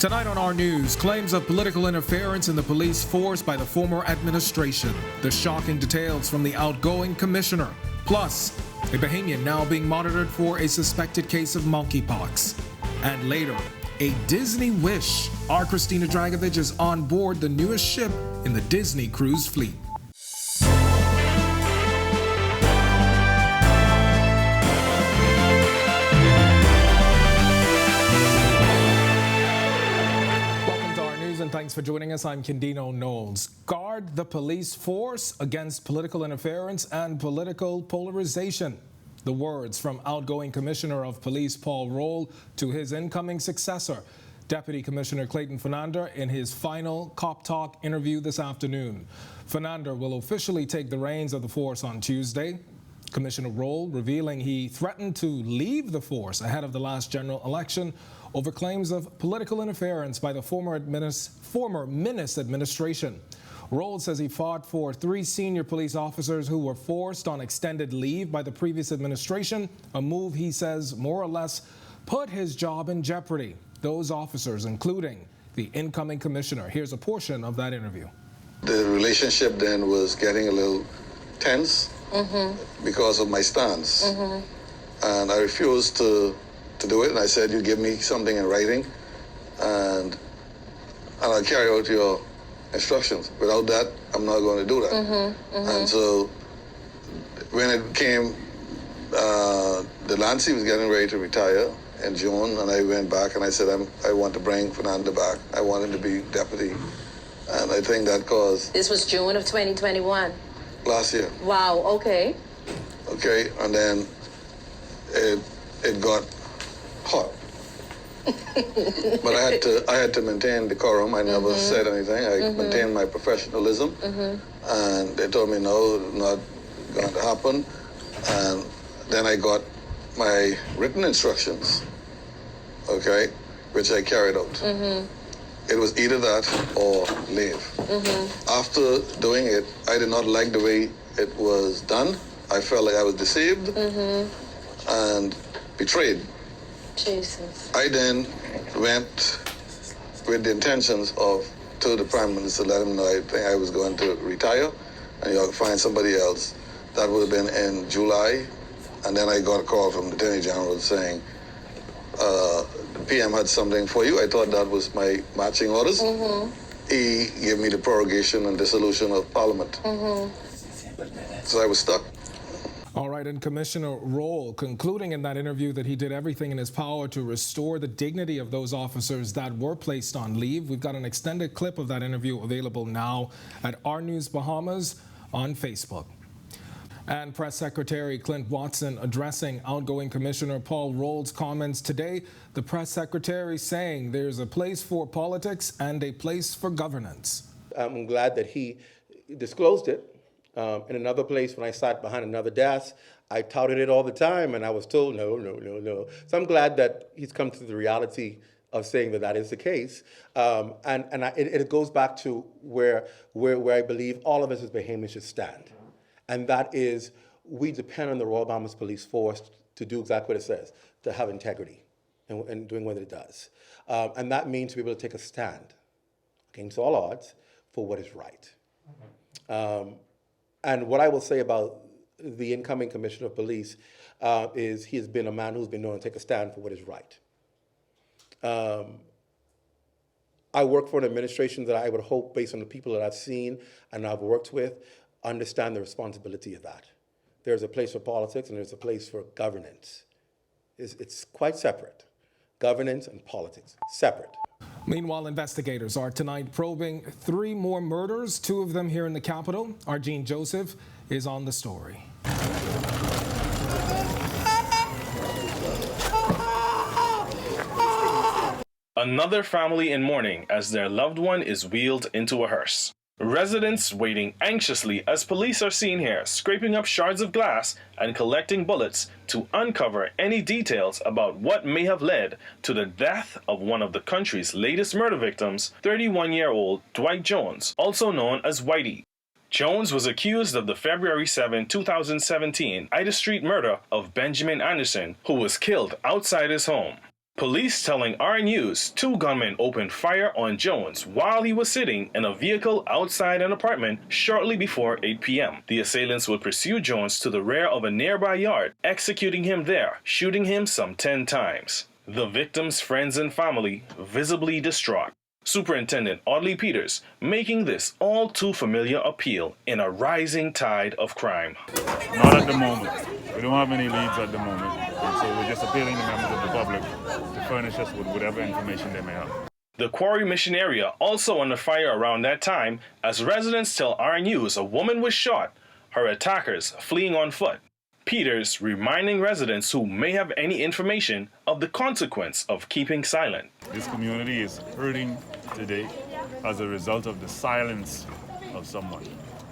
Tonight on our news, claims of political interference in the police force by the former administration. The shocking details from the outgoing commissioner. Plus, a Bahamian now being monitored for a suspected case of monkeypox. And later, a Disney wish. Our Christina Dragovich is on board the newest ship in the Disney cruise fleet. And thanks for joining us. I'm Kendino Knowles. Guard the police force against political interference and political polarization. The words from outgoing Commissioner of Police Paul Rolle to his incoming successor, Deputy Commissioner Clayton Fernander, in his final Cop Talk interview this afternoon. Fernander will officially take the reins of the force on Tuesday. Commissioner Rolle revealing he threatened to leave the force ahead of the last general election over claims of political interference by the former Minnis administration. Rolle says he fought for 3 senior police officers who were forced on extended leave by the previous administration, a move he says more or less put his job in jeopardy. Those officers, including the incoming commissioner. Here's a portion of that interview. The relationship then was getting a little tense because of my stance. And I refused to do it, and I said, you give me something in writing, and I'll carry out your instructions. Without that, I'm not going to do that. And so when it came, the Lancy was getting ready to retire in June, and I went back and I said, I want to bring Fernando back. I want him to be deputy. And I think that caused... This was June of 2021? Last year. Wow, okay. Okay, and then it got hot. But I had to maintain decorum. I never said anything. I maintained my professionalism. And they told me, no, not going to happen. And then I got my written instructions, okay, which I carried out. It was either that or leave. After doing it, I did not like the way it was done. I felt like I was deceived and betrayed. Jesus. I then went with the intentions of to the Prime Minister, let him know I think I was going to retire and you'll find somebody else. That would have been in July. And then I got a call from the Attorney General saying, the PM had something for you. I thought that was my marching orders. He gave me the prorogation and dissolution of Parliament. So I was stuck. All right, and Commissioner Rolle concluding in that interview that he did everything in his power to restore the dignity of those officers that were placed on leave. We've got an extended clip of that interview available now at Our News Bahamas on Facebook. And Press Secretary Clint Watson addressing outgoing Commissioner Paul Rolle's comments today. The Press Secretary saying there's a place for politics and a place for governance. I'm glad that he disclosed it. In another place, when I sat behind another desk, I touted it all the time, and I was told, no. So I'm glad that he's come to the reality of saying that is the case. It goes back to where I believe all of us as Bahamians should stand. And that is, we depend on the Royal Bahamas Police Force to do exactly what it says, to have integrity in doing what it does. And that means to be able to take a stand against all odds for what is right. And what I will say about the incoming Commissioner of Police is he has been a man who's been known to take a stand for what is right. I work for an administration that I would hope, based on the people that I've seen and I've worked with, understand the responsibility of that. There's a place for politics and there's a place for governance. It's quite separate. Governance and politics, separate. Meanwhile, investigators are tonight probing 3 more murders, 2 of them here in the capital. Arjeen Joseph is on the story. Another family in mourning as their loved one is wheeled into a hearse. Residents waiting anxiously as police are seen here scraping up shards of glass and collecting bullets to uncover any details about what may have led to the death of one of the country's latest murder victims, 31-year-old Dwight Jones, also known as Whitey. Jones was accused of the February 7, 2017 Ida Street murder of Benjamin Anderson, who was killed outside his home. Police telling our News 2 gunmen opened fire on Jones while he was sitting in a vehicle outside an apartment shortly before 8 p.m. The assailants would pursue Jones to the rear of a nearby yard, executing him there, shooting him some 10 times. The victim's friends and family visibly distraught. Superintendent Audley Peters making this all too familiar appeal in a rising tide of crime. Not at the moment. We don't have any leads at the moment. And so we're just appealing to members of the public to furnish us with whatever information they may have. The Quarry Mission area also under fire around that time as residents tell our News a woman was shot, her attackers fleeing on foot. Peters reminding residents who may have any information of the consequence of keeping silent. This community is hurting today as a result of the silence of someone.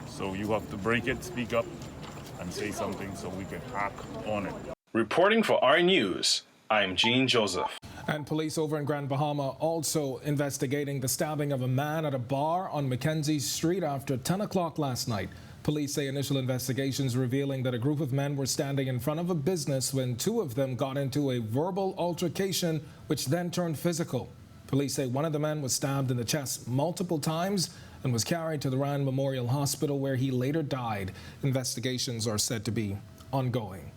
So you have to break it, speak up, and say something so we can act on it. Reporting for our News, I'm Gene Joseph. And police over in Grand Bahama also investigating the stabbing of a man at a bar on Mackenzie Street after 10 o'clock last night. Police say initial investigations revealing that a group of men were standing in front of a business when 2 of them got into a verbal altercation, which then turned physical. Police say one of the men was stabbed in the chest multiple times and was carried to the Rand Memorial Hospital, where he later died. Investigations are said to be ongoing.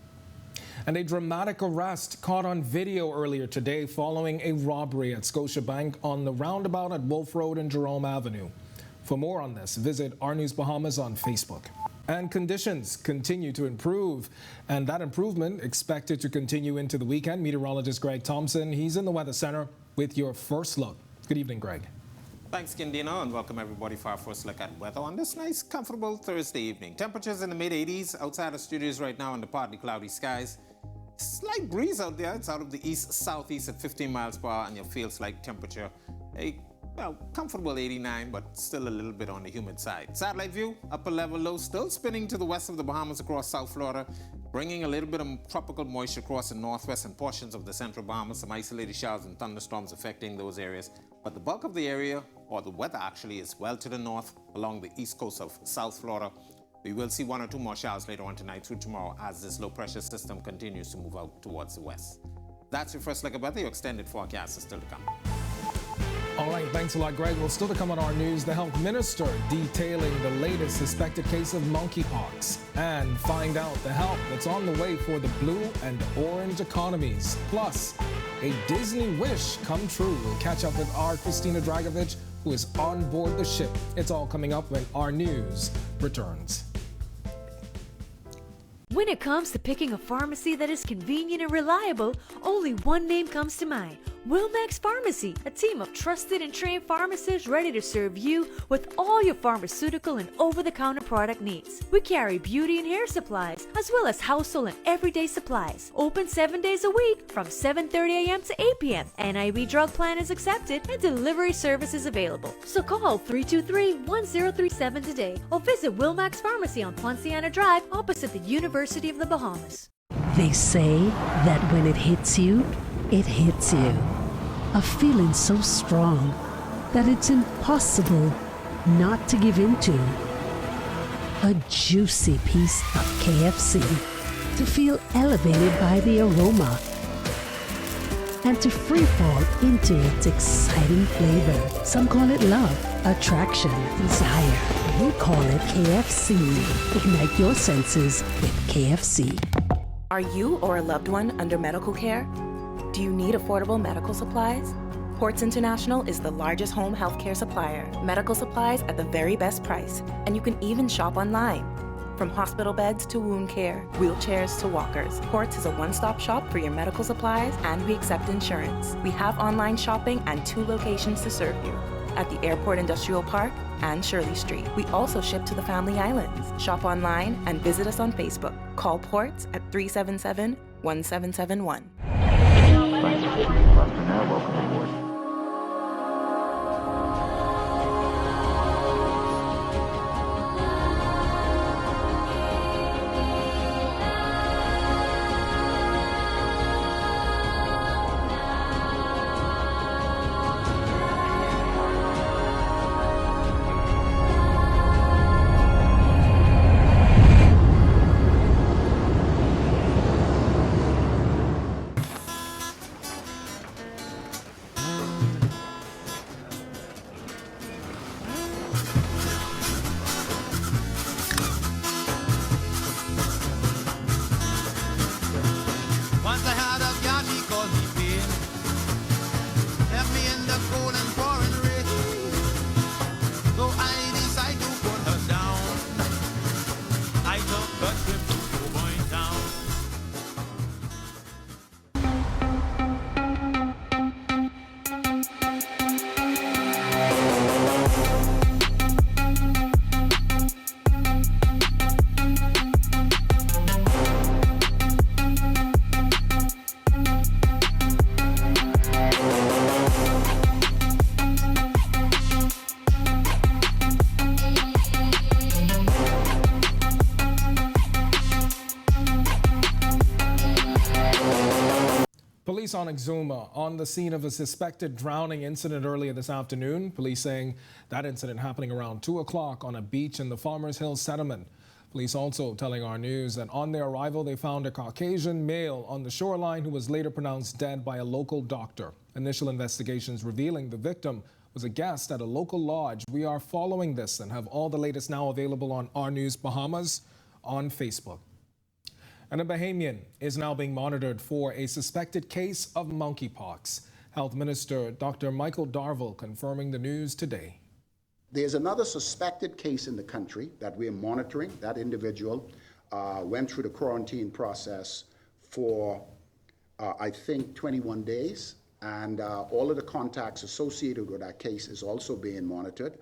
And a dramatic arrest caught on video earlier today following a robbery at Scotiabank on the roundabout at Wolf Road and Jerome Avenue. For more on this, visit Our News Bahamas on Facebook. And conditions continue to improve, and that improvement expected to continue into the weekend. Meteorologist Greg Thompson, he's in the Weather Center with your first look. Good evening, Greg. Thanks, Kindino, and welcome everybody for our first look at weather on this nice, comfortable Thursday evening. Temperatures in the mid-80s outside the studios right now under partly cloudy skies. Slight breeze out there. It's out of the east-southeast at 15 miles per hour, and your feels-like temperature comfortable 89, but still a little bit on the humid side. Satellite view, upper level low, still spinning to the west of the Bahamas across South Florida, bringing a little bit of tropical moisture across the northwest and portions of the central Bahamas. Some isolated showers and thunderstorms affecting those areas. But the bulk of the area, or the weather actually, is well to the north along the east coast of South Florida. We will see 1 or 2 more showers later on tonight through tomorrow as this low pressure system continues to move out towards the west. That's your first look at weather. Your extended forecast is still to come. All right, thanks a lot, Greg. Well, still to come on Our News, the health minister detailing the latest suspected case of monkeypox, and find out the help that's on the way for the blue and orange economies. Plus, a Disney wish come true. We'll catch up with our Christina Dragovich, who is on board the ship. It's all coming up when Our News returns. When it comes to picking a pharmacy that is convenient and reliable, only one name comes to mind: Wilmax Pharmacy, a team of trusted and trained pharmacists ready to serve you with all your pharmaceutical and over-the-counter product needs. We carry beauty and hair supplies, as well as household and everyday supplies. Open 7 days a week from 7:30 a.m. to 8 p.m. NIB drug plan is accepted and delivery service is available. So call 323-1037 today or visit Wilmax Pharmacy on Ponciana Drive opposite the University of the Bahamas. They say that when it hits you, it hits you. A feeling so strong that it's impossible not to give into. A juicy piece of KFC. To feel elevated by the aroma. And to free fall into its exciting flavor. Some call it love, attraction, desire. We call it KFC. Ignite your senses with KFC. Are you or a loved one under medical care? Do you need affordable medical supplies? Ports International is the largest home healthcare supplier. Medical supplies at the very best price, and you can even shop online. From hospital beds to wound care, wheelchairs to walkers, Ports is a one-stop shop for your medical supplies, and we accept insurance. We have online shopping and 2 locations to serve you, at the Airport Industrial Park and Shirley Street. We also ship to the Family Islands. Shop online and visit us on Facebook. Call Ports at 377-1771. Welcome aboard. Police on Exuma on the scene of a suspected drowning incident earlier this afternoon. Police saying that incident happening around 2 o'clock on a beach in the Farmers Hill settlement. Police also telling our news that on their arrival they found a Caucasian male on the shoreline who was later pronounced dead by a local doctor. Initial investigations revealing the victim was a guest at a local lodge. We are following this and have all the latest now available on Our News Bahamas on Facebook. And a Bahamian is now being monitored for a suspected case of monkeypox. Health Minister Dr. Michael Darville confirming the news today. There's another suspected case in the country that we're monitoring. That individual went through the quarantine process for, I think, 21 days. And all of the contacts associated with that case is also being monitored.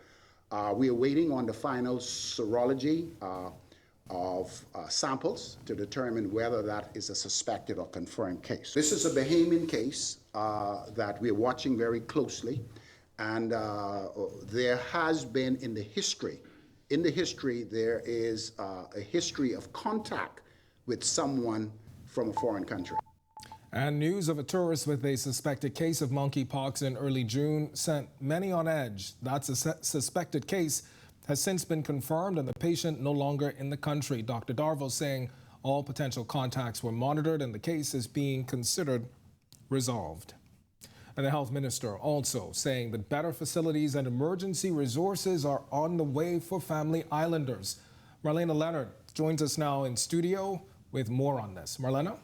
We are waiting on the final serology of samples to determine whether that is a suspected or confirmed case. This is a Bahamian case that we're watching very closely. And there has been in the history, there is a history of contact with someone from a foreign country. And news of a tourist with a suspected case of monkeypox in early June sent many on edge. That suspected case has since been confirmed and the patient no longer in the country. Dr. Darville saying all potential contacts were monitored and the case is being considered resolved. And the health minister also saying that better facilities and emergency resources are on the way for Family Islanders. Marlena Leonard joins us now in studio with more on this. Marlena?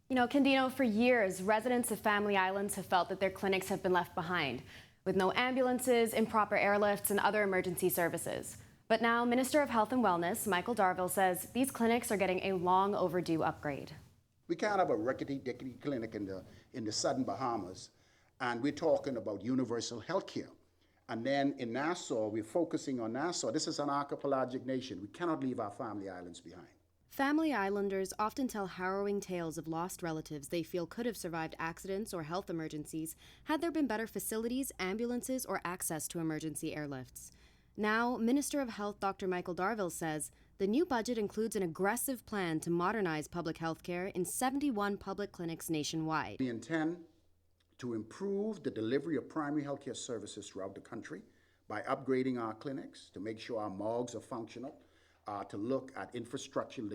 You know, Candino, for years, residents of Family Islands have felt that their clinics have been left behind, with no ambulances, improper airlifts, and other emergency services. But now, Minister of Health and Wellness, Michael Darville, says these clinics are getting a long overdue upgrade. We can't have a rickety-dickety clinic in the southern Bahamas, and we're talking about universal health care. And then in Nassau, we're focusing on Nassau. This is an archipelagic nation. We cannot leave our Family Islands behind. Family Islanders often tell harrowing tales of lost relatives they feel could have survived accidents or health emergencies had there been better facilities, ambulances, or access to emergency airlifts. Now, Minister of Health Dr. Michael Darville says the new budget includes an aggressive plan to modernize public health care in 71 public clinics nationwide. We intend to improve the delivery of primary health care services throughout the country by upgrading our clinics to make sure our morgues are functional, to look at infrastructural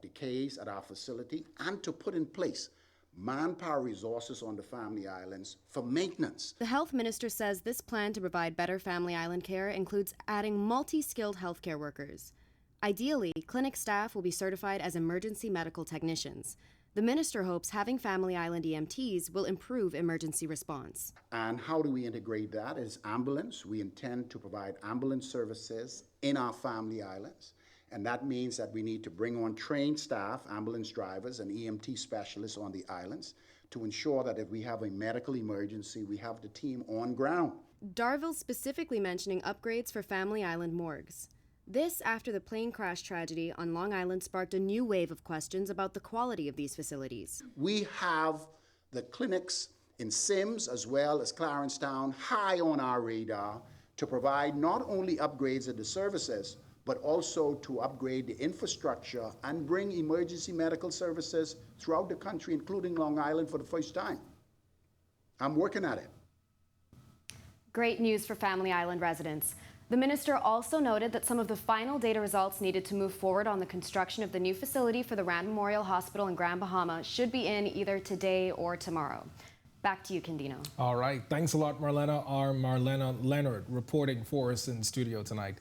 decays at our facility, and to put in place manpower resources on the Family Islands for maintenance. The health minister says this plan to provide better Family Island care includes adding multi-skilled healthcare workers. Ideally, clinic staff will be certified as emergency medical technicians. The minister hopes having Family Island EMTs will improve emergency response. And how do we integrate that? As ambulance, we intend to provide ambulance services in our Family Islands. And that means that we need to bring on trained staff, ambulance drivers, and EMT specialists on the islands to ensure that if we have a medical emergency, we have the team on ground. Darville specifically mentioning upgrades for Family Island morgues. This after the plane crash tragedy on Long Island sparked a new wave of questions about the quality of these facilities. We have the clinics in Sims as well as Clarencetown high on our radar to provide not only upgrades of the services, but also to upgrade the infrastructure and bring emergency medical services throughout the country, including Long Island for the first time. I'm working at it. Great news for Family Island residents. The minister also noted that some of the final data results needed to move forward on the construction of the new facility for the Rand Memorial Hospital in Grand Bahama should be in either today or tomorrow. Back to you, Candino. All right. Thanks a lot, Marlena. Our Marlena Leonard reporting for us in studio tonight.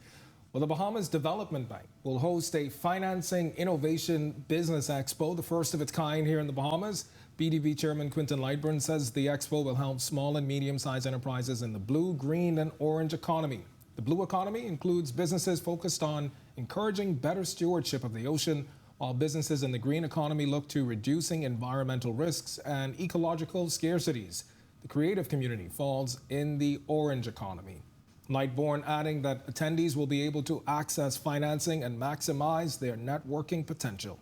Well, the Bahamas Development Bank will host a Financing Innovation Business Expo, the first of its kind here in the Bahamas. BDB Chairman Quinton Lightburn says the expo will help small and medium-sized enterprises in the blue, green, and orange economy. The blue economy includes businesses focused on encouraging better stewardship of the ocean, while businesses in the green economy look to reducing environmental risks and ecological scarcities. The creative community falls in the orange economy. Lightburn adding that attendees will be able to access financing and maximize their networking potential.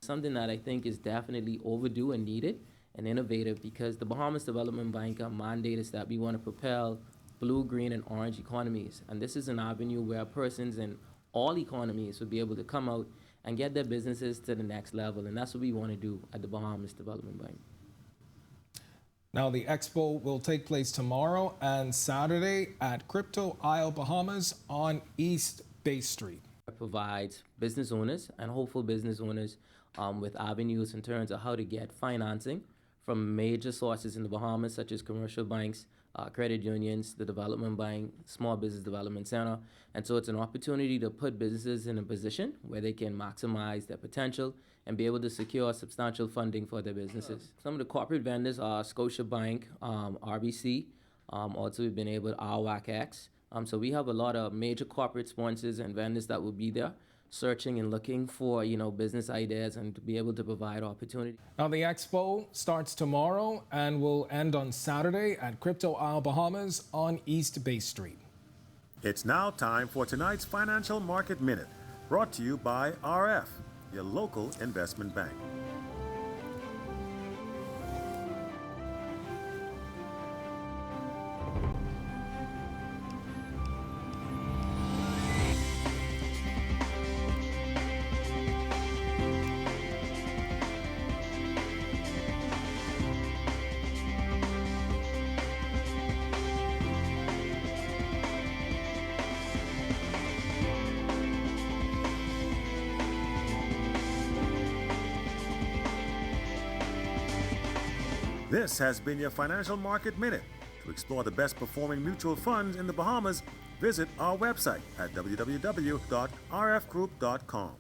Something that I think is definitely overdue and needed and innovative, because the Bahamas Development Bank, our mandate is that we want to propel blue, green, and orange economies. And this is an avenue where persons in all economies will be able to come out and get their businesses to the next level. And that's what we want to do at the Bahamas Development Bank. Now, the expo will take place tomorrow and Saturday at Crypto Isle Bahamas on East Bay Street. It provides business owners and hopeful business owners with avenues in terms of how to get financing from major sources in the Bahamas, such as commercial banks, credit unions, the Development Bank, Small Business Development Center. And so it's an opportunity to put businesses in a position where they can maximize their potential and be able to secure substantial funding for their businesses. Some of the corporate vendors are Scotiabank, RBC. Also, we've been able to RWACX. So we have a lot of major corporate sponsors and vendors that will be there, searching and looking for, business ideas and to be able to provide opportunity. Now, the expo starts tomorrow and will end on Saturday at Crypto Isle Bahamas on East Bay Street. It's now time for tonight's Financial Market Minute, brought to you by RF, your local investment bank. This has been your Financial Market Minute. To explore the best performing mutual funds in the Bahamas, visit our website at www.rfgroup.com.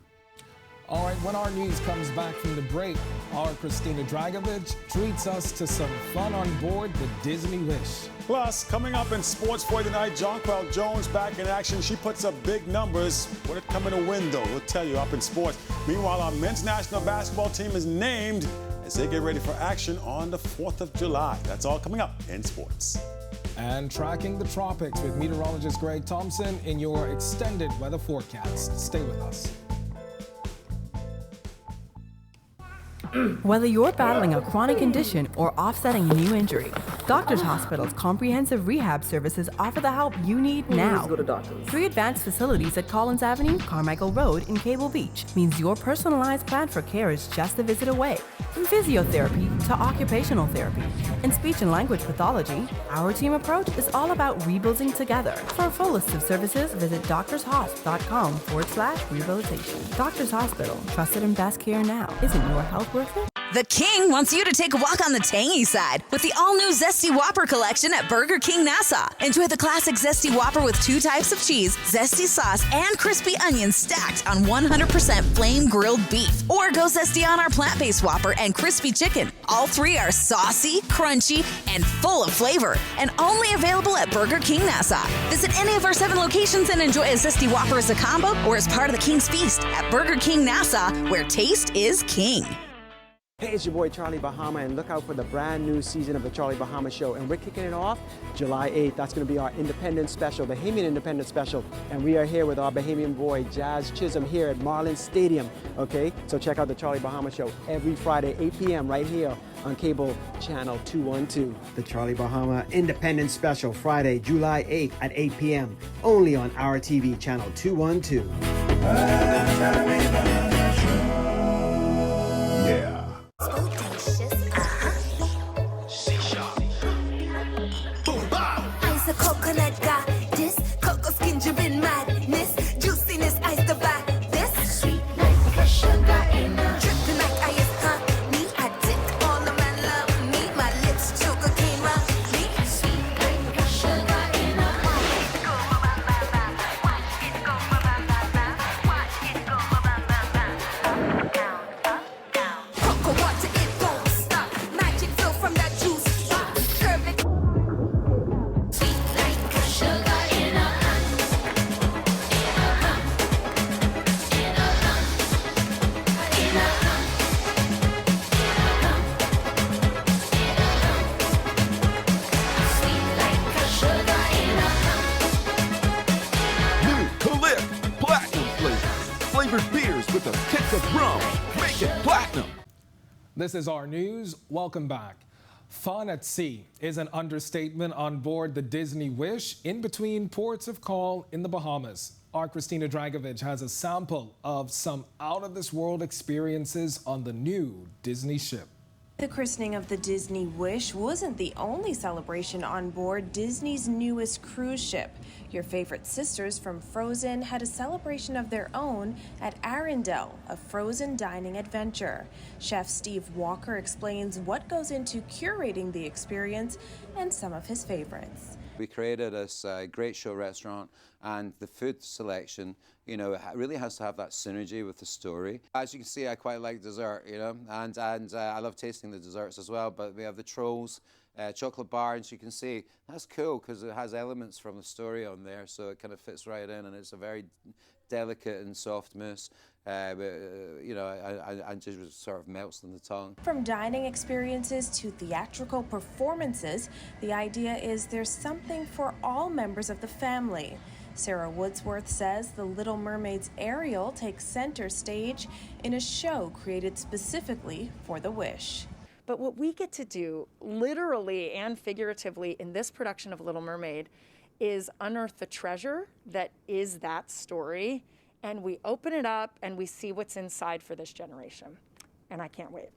All right, when our news comes back from the break, our Christina Dragovich treats us to some fun on board the Disney Wish. Plus, coming up in sports for tonight, Jonquel Jones back in action. She puts up big numbers. What it coming to win, though? We'll tell you up in sports. Meanwhile, our men's national basketball team is named as they get ready for action on the 4th of July. That's all coming up in sports. And tracking the tropics with meteorologist Greg Thompson in your extended weather forecast. Stay with us. Whether you're battling a chronic condition or offsetting a new injury, Doctors Hospital's comprehensive rehab services offer the help you need now. Go to doctors. 3 advanced facilities at Collins Avenue, Carmichael Road, and Cable Beach means your personalized plan for care is just a visit away. From physiotherapy to occupational therapy and speech and language pathology, our team approach is all about rebuilding together. For a full list of services, visit doctorshosp.com/rehabilitation. Doctors Hospital, trusted and best care now. Isn't your health worth it? The King wants you to take a walk on the tangy side with the all-new Zesty Whopper collection at Burger King Nassau. Enjoy the classic Zesty Whopper with 2 types of cheese, zesty sauce, and crispy onions stacked on 100% flame-grilled beef. Or go Zesty on our plant-based Whopper and crispy chicken. All 3 are saucy, crunchy, and full of flavor, and only available at Burger King Nassau. Visit any of our 7 locations and enjoy a Zesty Whopper as a combo or as part of the King's Feast at Burger King Nassau, where taste is king. Hey, it's your boy Charlie Bahama, and look out for the brand new season of the Charlie Bahama Show. And we're kicking it off July 8th. That's going to be our Independence Special, Bahamian Independence Special. And we are here with our Bahamian boy, Jazz Chisholm, here at Marlins Stadium. Okay, so check out the Charlie Bahama Show every Friday, 8 p.m. right here on cable channel 212. The Charlie Bahama Independence Special, Friday, July 8th at 8 p.m. only on our TV channel 212. Yeah. Ice a coconut got this, cocoa skin driven madness, juiciness ice the back this, sweet like sugar in a dripping like ice honey, addict all the man love me, my lips sugar cane round me, sweet like sugar in a watch it go ba ba ba, watch it go ba ba ba ba, watch it go ba ba ba ba, up down, cocoa water it don't stop, magic flow from that juice, curve it. Flavored beers with a kick of rum. Make it platinum. This is our news. Welcome back. Fun at sea is an understatement on board the Disney Wish in between ports of call in the Bahamas. Our Christina Dragovich has a sample of some out-of-this-world experiences on the new Disney ship. The christening of the Disney Wish wasn't the only celebration on board Disney's newest cruise ship. Your favorite sisters from Frozen had a celebration of their own at Arendelle, a frozen dining adventure. Chef Steve Walker explains what goes into curating the experience and some of his favorites. We created this great show restaurant, and the food selection, you know, it really has to have that synergy with the story. As you can see, I quite like dessert, you know, and I love tasting the desserts as well. But we have the Trolls chocolate bar, and you can see that's cool because it has elements from the story on there, so it kind of fits right in, and it's a very delicate and soft mousse. You know, and just sort of melts on the tongue. From dining experiences to theatrical performances, the idea is there's something for all members of the family. Sarah Woodsworth says The Little Mermaid's Ariel takes center stage in a show created specifically for The Wish. But what we get to do, literally and figuratively, in this production of Little Mermaid, is unearth the treasure that is that story, and we open it up and we see what's inside for this generation. And I can't wait.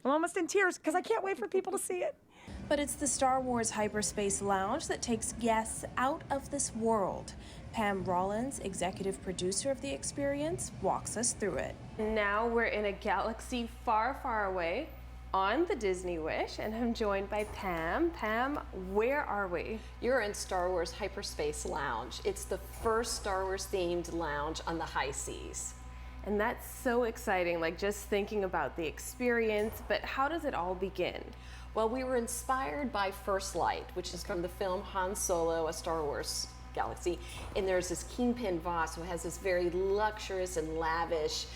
I'm almost in tears because I can't wait for people to see it. But it's the Star Wars Hyperspace Lounge that takes guests out of this world. Pam Rollins, executive producer of the experience, walks us through it. Now we're in a galaxy far, far away on the Disney Wish, and I'm joined by Pam. Pam, where are we? You're in Star Wars Hyperspace Lounge. It's the first Star Wars themed lounge on the high seas. And that's so exciting, like just thinking about the experience, but how does it all begin? Well, we were inspired by First Light, which is from the film Han Solo, A Star Wars Galaxy. And there's this Kingpin Voss who has this very luxurious and lavish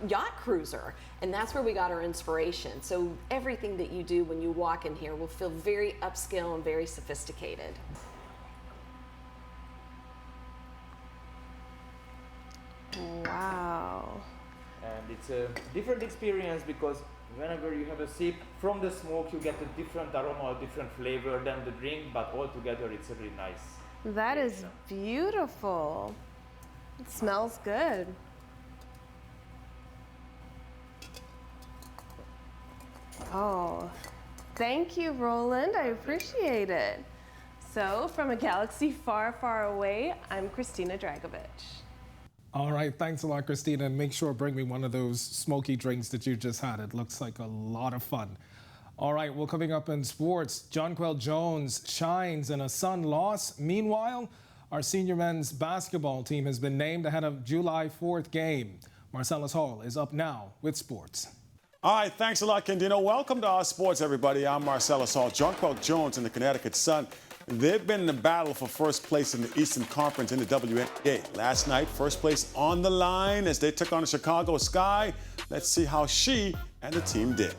yacht cruiser, and that's where we got our inspiration. So everything that you do when you walk in here will feel very upscale and very sophisticated. Wow. And it's a different experience because whenever you have a sip from the smoke, you get a different aroma, a different flavor than the drink, but altogether it's a really nice. That is beautiful. It smells good. Oh, thank you, Roland. I appreciate it. So, from a galaxy far, far away, I'm Christina Dragovich. All right, thanks a lot, Christina. And make sure bring me one of those smoky drinks that you just had. It looks like a lot of fun. All right, well, coming up in sports, Jonquel Jones shines in a Sun loss. Meanwhile, our senior men's basketball team has been named ahead of July 4th game. Marcellus Hall is up now with sports. All right, thanks a lot, Kendino. Welcome to our sports, everybody. I'm Marcellus Hall. Jonquel Jones and the Connecticut Sun. They've been in the battle for first place in the Eastern Conference in the WNBA. Last night, first place on the line as they took on the Chicago Sky. Let's see how she and the team did.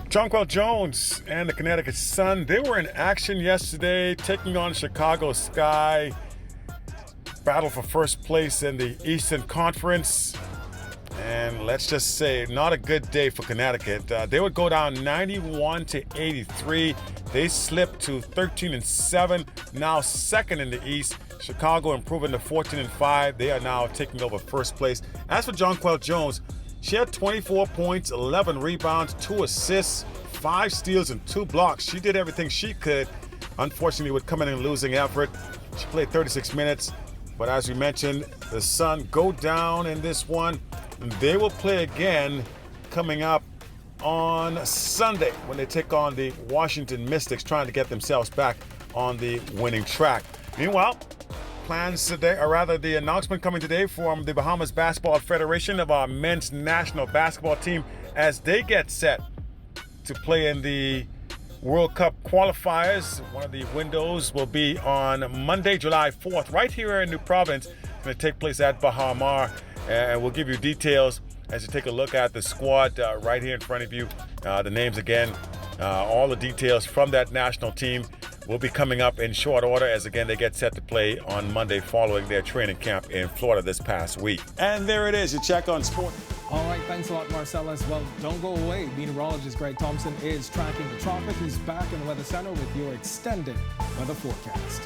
Jonquel Jones and the Connecticut Sun, they were in action yesterday, taking on Chicago Sky. Battle for first place in the Eastern Conference. And let's just say, not a good day for Connecticut. They would go down 91-83. They slipped to 13-7, now second in the East. Chicago improving to 14-5. They are now taking over first place. As for Jonquel Jones, she had 24 points, 11 rebounds, 2 assists, 5 steals, and 2 blocks. She did everything she could. Unfortunately, with coming in a losing effort, she played 36 minutes. But as we mentioned, the Sun go down in this one. They will play again coming up on Sunday when they take on the Washington Mystics, trying to get themselves back on the winning track. Meanwhile, plans today, or rather the announcement coming today from the Bahamas Basketball Federation of our men's national basketball team as they get set to play in the World Cup qualifiers. One of the windows will be on Monday, July 4th, right here in New Providence. It's going to take place at Baha Mar. And we'll give you details as you take a look at the squad right here in front of you. The names again, all the details from that national team will be coming up in short order as, again, they get set to play on Monday following their training camp in Florida this past week. And there it is, your check on sport. All right, thanks a lot, Marcellus. Well, don't go away. Meteorologist Greg Thompson is tracking the traffic. He's back in the Weather Center with your extended weather forecast.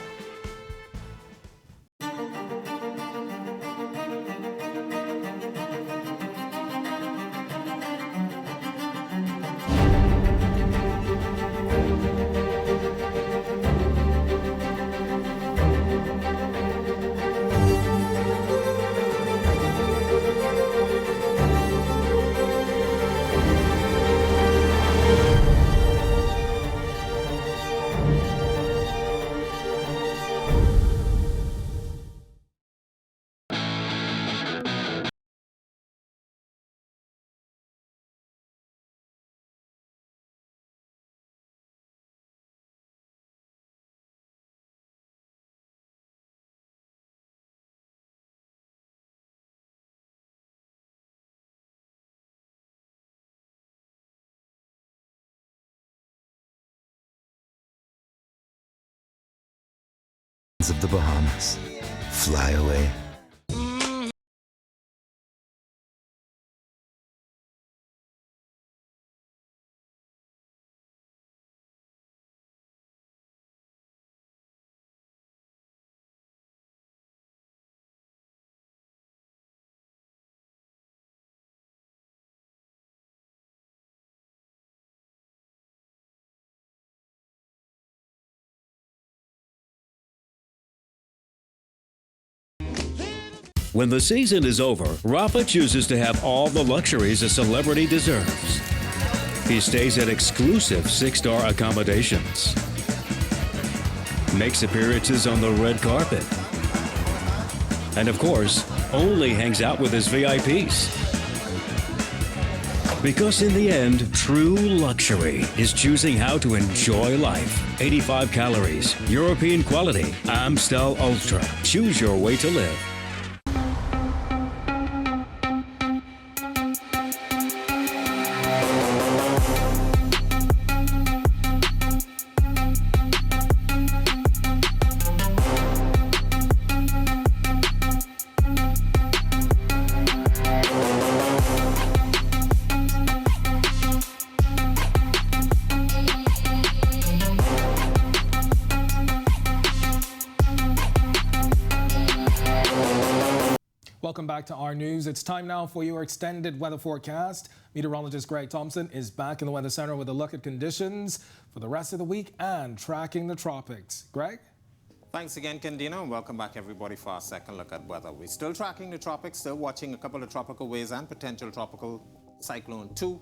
the Bahamas. Fly away. When the season is over, Rafa chooses to have all the luxuries a celebrity deserves. He stays at exclusive 6-star accommodations, makes appearances on the red carpet, and of course, only hangs out with his VIPs. Because in the end, true luxury is choosing how to enjoy life. 85 calories, European quality, Amstel Ultra. Choose your way to live. Welcome back to our news. It's time now for your extended weather forecast. Meteorologist Greg Thompson is back in the Weather Center with a look at conditions for the rest of the week and tracking the tropics. Greg? Thanks again, Candino, and welcome back, everybody, for our second look at weather. We're still tracking the tropics, still watching a couple of tropical waves and potential tropical cyclone 2.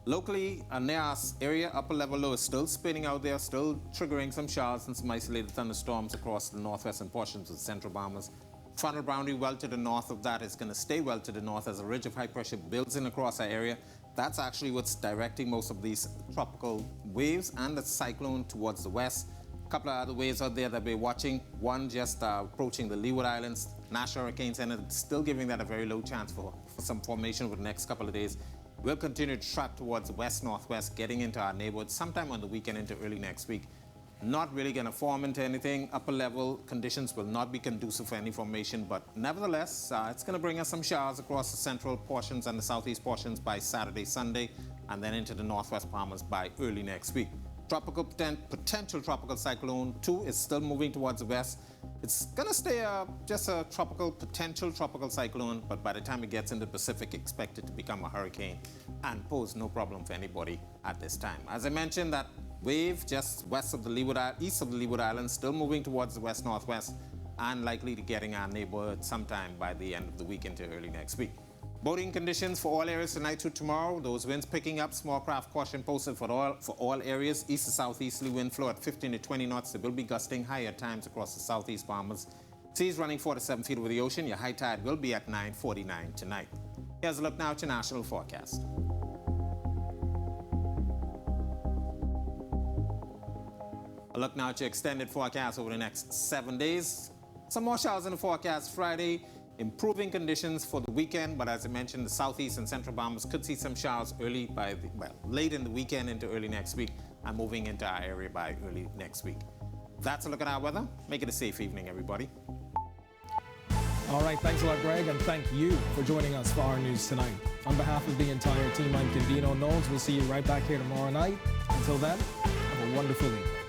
Locally, near our area, upper level low is still spinning out there, still triggering some showers and some isolated thunderstorms across the northwestern portions of the central Bahamas. Frontal boundary well to the north of that is going to stay well to the north as a ridge of high pressure builds in across our area. That's actually what's directing most of these tropical waves and the cyclone towards the west. A couple of other waves out there that we're watching. One just approaching the Leeward Islands. National Hurricane Center still giving that a very low chance for some formation over the next couple of days. We'll continue to track towards the west-northwest, getting into our neighborhood sometime on the weekend into early next week. Not really going to form into anything. Upper level conditions will not be conducive for any formation, but nevertheless, it's going to bring us some showers across the central portions and the southeast portions by Saturday, Sunday, and then into the northwest Bahamas by early next week. Potential tropical cyclone 2 is still moving towards the west. It's going to stay just a potential tropical cyclone, but by the time it gets into the Pacific, expect it to become a hurricane and pose no problem for anybody at this time. As I mentioned, that wave just east of the Leeward Islands, still moving towards the west-northwest and likely to getting our neighborhood sometime by the end of the week into early next week. Boating conditions for all areas tonight through tomorrow. Those winds picking up, small craft caution posted for all areas. East to southeasterly wind flow at 15 to 20 knots. They will be gusting higher at times across the southeast Bahamas. Seas running 4 to 7 feet over the ocean. Your high tide will be at 9:49 tonight. Here's a look now at your national forecast. A look now at your extended forecast over the next 7 days. Some more showers in the forecast Friday. Improving conditions for the weekend, but as I mentioned, the southeast and central Bahamas could see some showers late in the weekend into early next week and moving into our area by early next week. That's a look at our weather. Make it a safe evening, everybody. All right, thanks a lot, Greg, and thank you for joining us for our news tonight. On behalf of the entire team, I'm Candino Knowles. We'll see you right back here tomorrow night. Until then, have a wonderful evening.